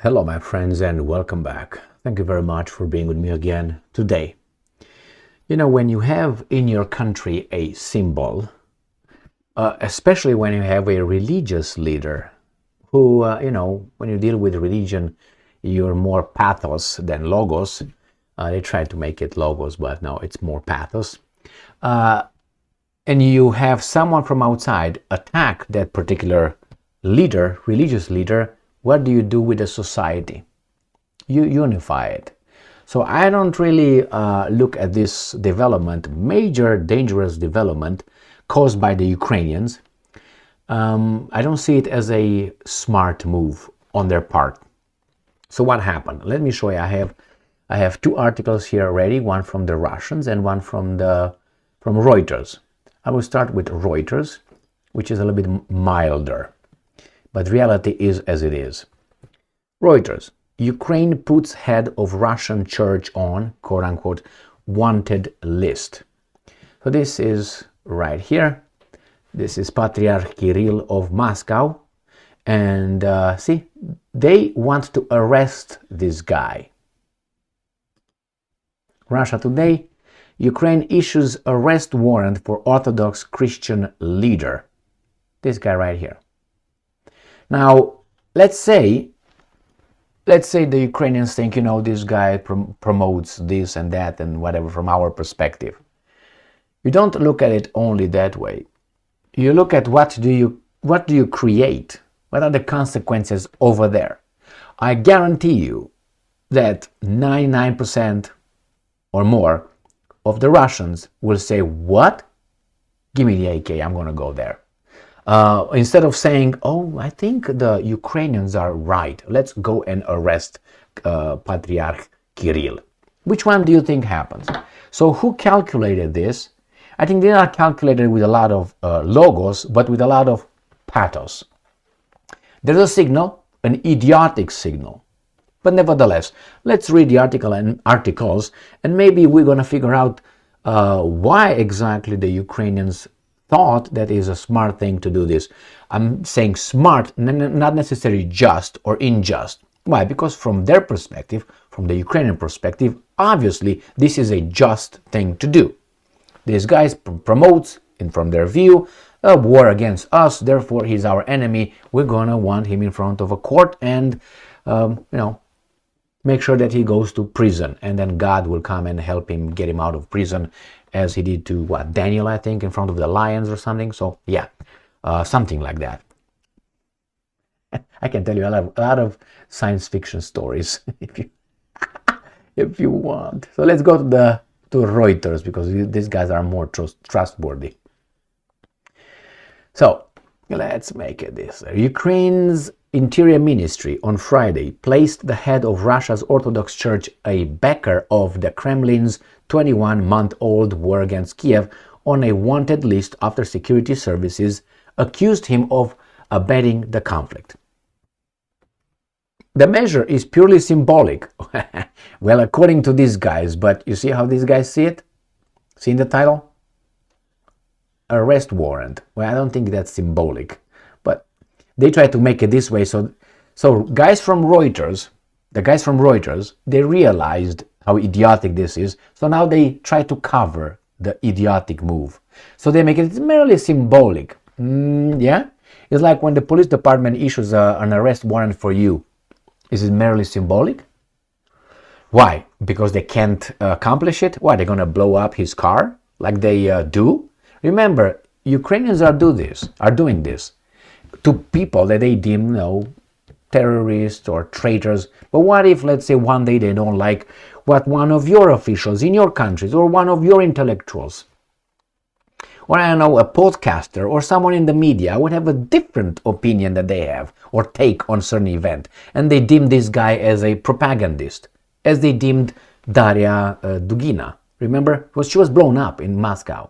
Hello, my friends, and welcome back. Thank you very much for being with me again today. When you have in your country a symbol, especially when you have a religious leader who, when you deal with religion, you're more pathos than logos. They try to make it logos, but no, it's more pathos. And you have someone from outside attack that particular leader, religious leader. What do you do with the society? You unify it. So I don't really look at this development, major dangerous development caused by the Ukrainians. I don't see it as a smart move on their part. So what happened? Let me show you. I have two articles here already, one from the Russians and one from Reuters. I will start with Reuters, which is a little bit milder. But reality is as it is. Reuters. Ukraine puts head of Russian church on, quote-unquote, wanted list. So this is right here. This is Patriarch Kirill of Moscow. And see, they want to arrest this guy. Russia Today. Ukraine issues arrest warrant for Orthodox Christian leader. This guy right here. Now, let's say the Ukrainians think, this guy promotes this and that and whatever from our perspective. You don't look at it only that way. You look at what do you create? What are the consequences over there? I guarantee you that 99% or more of the Russians will say, what? Give me the AK, I'm going to go there. Instead of saying, oh, I think the Ukrainians are right, let's go and arrest Patriarch Kirill. Which one do you think happens? So who calculated this? I think they are calculated with a lot of logos, but with a lot of pathos. There's a signal, an idiotic signal. But nevertheless, let's read the articles, and maybe we're going to figure out why exactly the Ukrainians thought that is a smart thing to do this. I'm saying smart, not necessarily just or unjust. Why? Because from their perspective, from the Ukrainian perspective, obviously this is a just thing to do. This guy promotes, and from their view, a war against us, therefore he's our enemy. We're gonna want him in front of a court and, make sure that he goes to prison, and then God will come and help him get him out of prison, as he did to Daniel, I think, in front of the lions or something. So yeah, something like that. I can tell you a lot of science fiction stories if you want. So let's go to Reuters, because these guys are more trustworthy. So let's make it this. Ukraine's Interior Ministry on Friday placed the head of Russia's Orthodox Church, a backer of the Kremlin's 21-month-old war against Kiev, on a wanted list after security services accused him of abetting the conflict. The measure is purely symbolic. Well, according to these guys, but you see how these guys see it? See in the title? Arrest warrant. Well, I don't think that's symbolic, but they try to make it this way. So the guys from Reuters, they realized how idiotic this is. So now they try to cover the idiotic move. So they make it merely symbolic. Yeah? It's like when the police department issues an arrest warrant for you. Is it merely symbolic? Why? Because they can't accomplish it? Why? They're going to blow up his car like they do? Remember, Ukrainians are doing this to people that they deem, terrorists or traitors. But what if, let's say, one day they don't like what one of your officials in your countries or one of your intellectuals, or I don't know, a podcaster or someone in the media would have a different opinion that they have or take on certain event, and they deem this guy as a propagandist, as they deemed Daria Dugina. Remember? Because she was blown up in Moscow.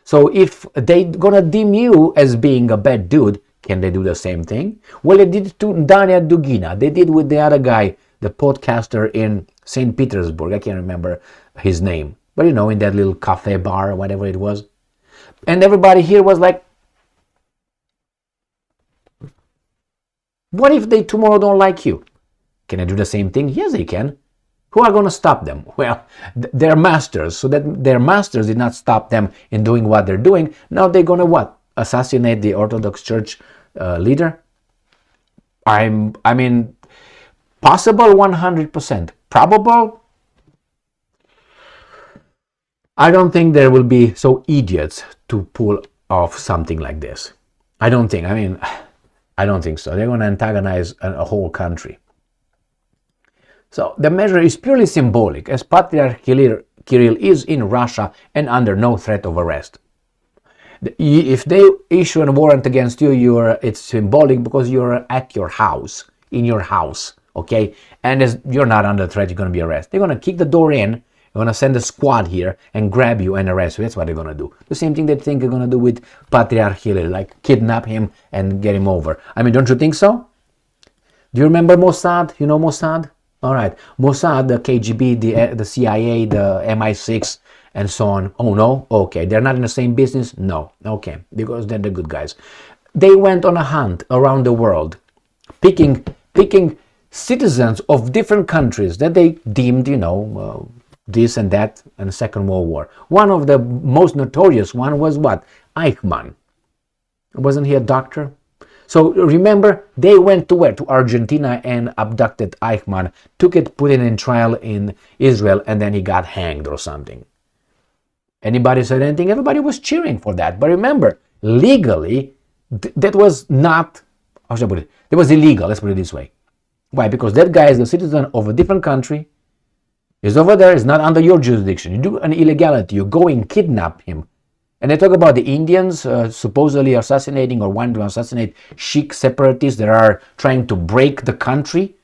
So if they gonna deem you as being a bad dude, can they do the same thing? Well, they did to Daria Dugina. They did with the other guy, the podcaster in St. Petersburg. I can't remember his name. But in that little cafe bar or whatever it was. And everybody here was like, what if they tomorrow don't like you? Can they do the same thing? Yes, they can. Who are going to stop them? Well, their masters. So that their masters did not stop them in doing what they're doing. Now they're going to what? Assassinate the Orthodox Church leader? I mean, possible 100%. Probable? I don't think there will be so idiots to pull off something like this. I don't think. I mean, I don't think so. They're going to antagonize a whole country. So the measure is purely symbolic, as Patriarch Kirill is in Russia and under no threat of arrest. If they issue a warrant against you, it's symbolic because you're at your house, in your house, okay? And as you're not under threat, you're going to be arrested. They're going to kick the door in, they're going to send a squad here and grab you and arrest you. That's what they're going to do. The same thing they think they're going to do with Patriarch Kirill, like kidnap him and get him over. I mean, don't you think so? Do you remember Mossad? You know Mossad? All right, Mossad, the KGB, the CIA, the MI6, and so on. Oh no? Okay, they're not in the same business? No. Okay, because they're the good guys. They went on a hunt around the world, picking citizens of different countries that they deemed, this and that in the Second World War. One of the most notorious one was what? Eichmann. Wasn't he a doctor? So remember, they went to where? To Argentina and abducted Eichmann, took it, put it in trial in Israel, and then he got hanged or something. Anybody said anything? Everybody was cheering for that. But remember, legally, that was not, how should I put it? That was illegal, let's put it this way. Why? Because that guy is a citizen of a different country, is over there, is not under your jurisdiction. You do an illegality, you go and kidnap him. And they talk about the Indians supposedly assassinating or wanting to assassinate Sikh separatists that are trying to break the country.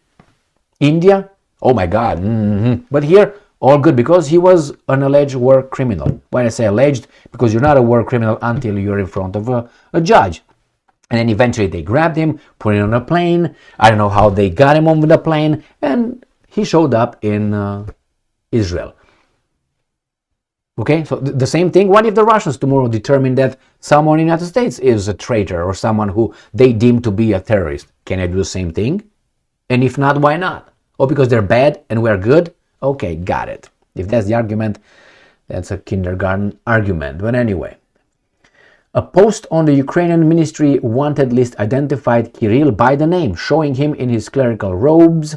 India? Oh my God. Mm-hmm. But here, all good because he was an alleged war criminal. Why I say alleged? Because you're not a war criminal until you're in front of a judge. And then eventually they grabbed him, put him on a plane. I don't know how they got him on the plane. And he showed up in Israel. Okay, so the same thing. What if the Russians tomorrow determine that someone in the United States is a traitor or someone who they deem to be a terrorist? Can I do the same thing? And if not, why not? Oh, because they're bad and we're good? Okay, got it. If that's the argument, that's a kindergarten argument. But anyway, a post on the Ukrainian ministry wanted list identified Kirill by the name, showing him in his clerical robes,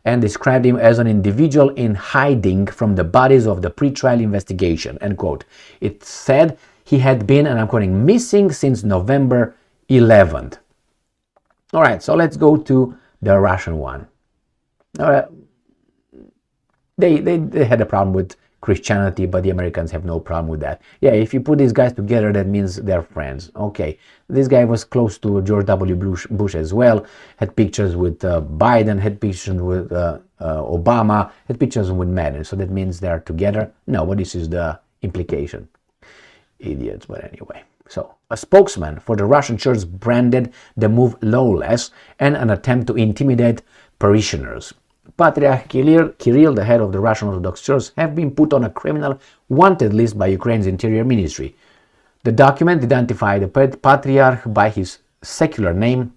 and described him as an individual in hiding from the bodies of the pre-trial investigation, end quote. It said he had been, and I'm quoting, missing since November 11th. All right, so let's go to the Russian one. All right. They had a problem with Christianity, but the Americans have no problem with that. Yeah, if you put these guys together, that means they're friends. Okay, this guy was close to George W. Bush as well, had pictures with Biden, had pictures with Obama, had pictures with Madden, so that means they're together? No, but this is the implication. Idiots, but anyway. So, a spokesman for the Russian church branded the move lawless and an attempt to intimidate parishioners. Patriarch Kirill, the head of the Russian Orthodox Church, have been put on a criminal wanted list by Ukraine's Interior Ministry. The document identified the Patriarch by his secular name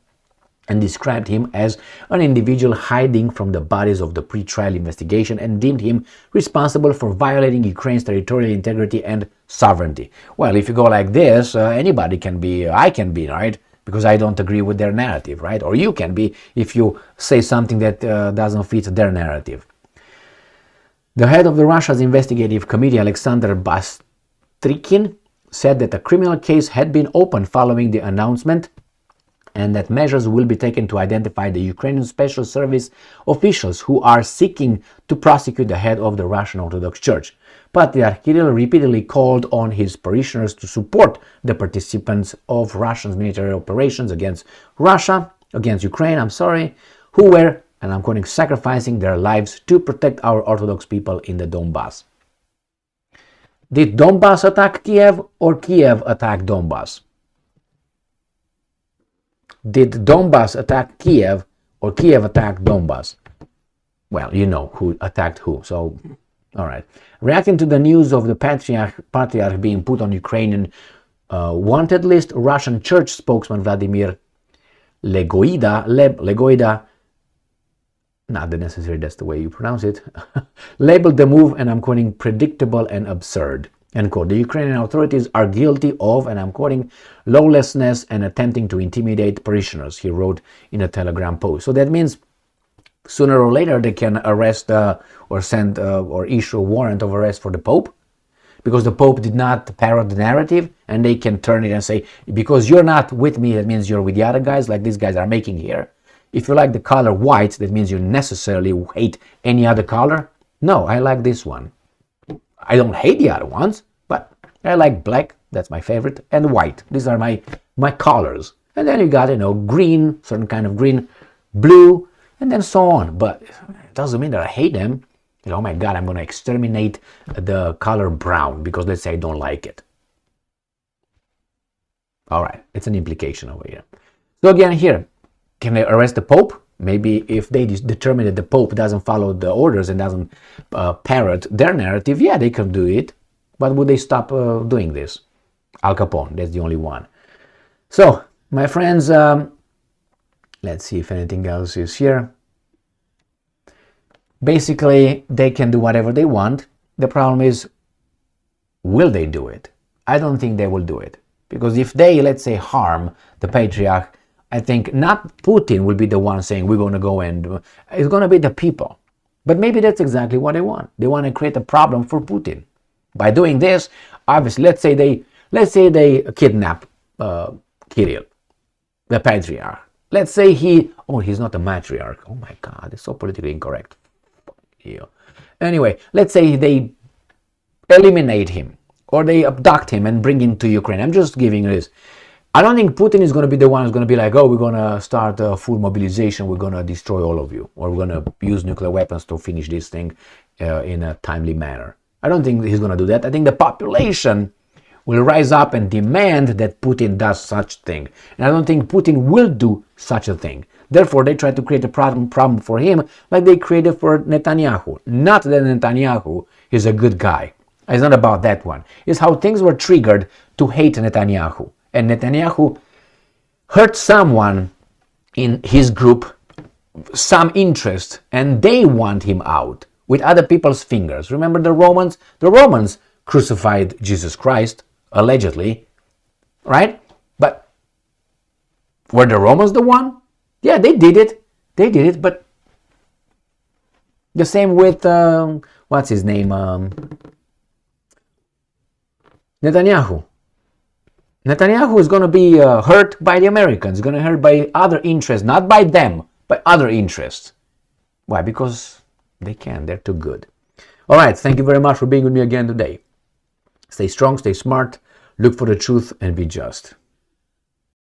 and described him as an individual hiding from the bodies of the pre-trial investigation and deemed him responsible for violating Ukraine's territorial integrity and sovereignty. Well, if you go like this, anybody can be, I can be, right? Because I don't agree with their narrative, right? Or you can be if you say something that doesn't fit their narrative. The head of the Russia's investigative committee, Alexander Bastrikin, said that a criminal case had been opened following the announcement and that measures will be taken to identify the Ukrainian Special Service officials who are seeking to prosecute the head of the Russian Orthodox Church. Patriarch Kirill repeatedly called on his parishioners to support the participants of Russia's military operations against Ukraine, who were, and I'm quoting, sacrificing their lives to protect our Orthodox people in the Donbass. Did Donbass attack Kiev or Kiev attack Donbass? Did Donbass attack Kiev or Kiev attack Donbass? Well, you know who attacked who, so, all right. Reacting to the news of the Patriarch being put on Ukrainian wanted list, Russian church spokesman Vladimir Legoida not the necessary, that's the way you pronounce it, labeled the move, and I'm quoting, predictable and absurd. End quote. The Ukrainian authorities are guilty of, and I'm quoting, lawlessness and attempting to intimidate parishioners, he wrote in a Telegram post. So that means sooner or later they can arrest or send or issue a warrant of arrest for the Pope, because the Pope did not parrot the narrative, and they can turn it and say, because you're not with me, that means you're with the other guys, like these guys are making here. If you like the color white, that means you necessarily hate any other color. No, I like this one. I don't hate the other ones, but I like black, that's my favorite, and white. These are my colors. And then you got, green, certain kind of green, blue, and then so on. But it doesn't mean that I hate them. Oh my God, I'm going to exterminate the color brown because let's say I don't like it. All right, it's an implication over here. So again here, can they arrest the Pope? Maybe if they determine that the Pope doesn't follow the orders and doesn't parrot their narrative, yeah, they can do it. But would they stop doing this? Al Capone, that's the only one. So, my friends, let's see if anything else is here. Basically, they can do whatever they want. The problem is, will they do it? I don't think they will do it. Because if they, let's say, harm the Patriarch, I think not Putin will be the one saying we're going to go and it's going to be the people. But maybe that's exactly what they want. They want to create a problem for Putin. By doing this, obviously, let's say they kidnap Kirill, the Patriarch. Let's say he's not a matriarch. Oh my God, it's so politically incorrect. Yeah. Anyway, let's say they eliminate him or they abduct him and bring him to Ukraine. I'm just giving this. I don't think Putin is going to be the one who's going to be like, oh, we're going to start a full mobilization, we're going to destroy all of you, or we're going to use nuclear weapons to finish this thing in a timely manner. I don't think he's going to do that. I think the population will rise up and demand that Putin does such thing. And I don't think Putin will do such a thing. Therefore, they try to create a problem for him like they created for Netanyahu. Not that Netanyahu is a good guy. It's not about that one. It's how things were triggered to hate Netanyahu. And Netanyahu hurt someone in his group, some interest, and they want him out with other people's fingers. Remember the Romans? The Romans crucified Jesus Christ, allegedly, right? But were the Romans the one? Yeah, they did it. They did it, but the same with, what's his name? Netanyahu. Netanyahu is going to be hurt by the Americans, going to hurt by other interests, not by them, by other interests. Why? Because they can, they're too good. All right, thank you very much for being with me again today. Stay strong, stay smart, look for the truth, and be just.